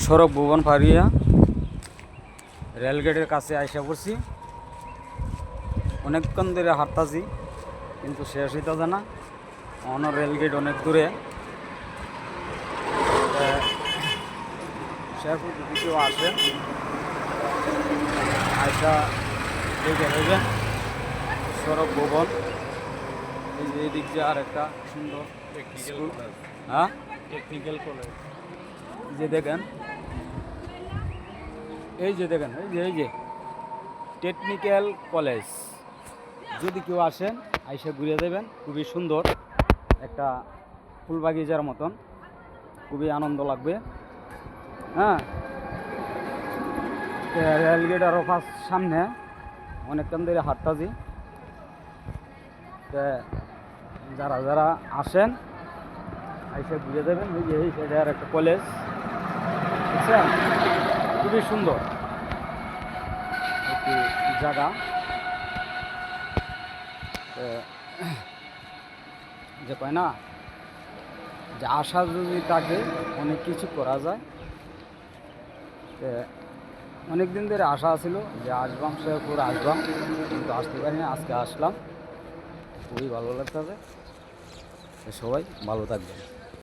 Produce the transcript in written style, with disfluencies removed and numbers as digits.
সড়ক ভুবন ফারিয়া রেলগেটের কাছে আইসা পড়ছি। অনেকক্ষণ ধরে হাঁটতাছি কিন্তু শেষ হইতেছে না। অন্য রেলগেট অনেক দূরে। শেষ যদি কেউ আসে আইসা দেখে নেবেন সড়ক ভবন। এই যে এদিক দিয়ে আর একটা সুন্দর স্কুল, হ্যাঁ টেকনিক্যাল কলেজ। যে দেখেন, এই যে দেখেন, এই যে টেকনিক্যাল কলেজ। যদি কেউ আসেন আইসা ঘুরে দেবেন, খুবই সুন্দর একটা ফুল বাগিচার মতন, খুবই আনন্দ লাগবে। হ্যাঁ, রেলগেট আরও সামনে অনেকক্ষণ ধরে হাঁটতাছি। যারা যারা আসেন আইসা ঘুরে দেবেন। ওই যে এই সাইডে আর একটা কলেজ, বুঝছেন, খুবই সুন্দর একটি জায়গা। যে কয় না যে আশা যদি থাকে অনেক কিছু করা যায়। অনেক দিন ধরে আশা ছিল যে আসবাম, শেরপুর আসবাম, কিন্তু আসতে পারিনি। আজকে আসলাম, খুবই ভালো লাগতেছে। সবাই ভালো থাকবেন।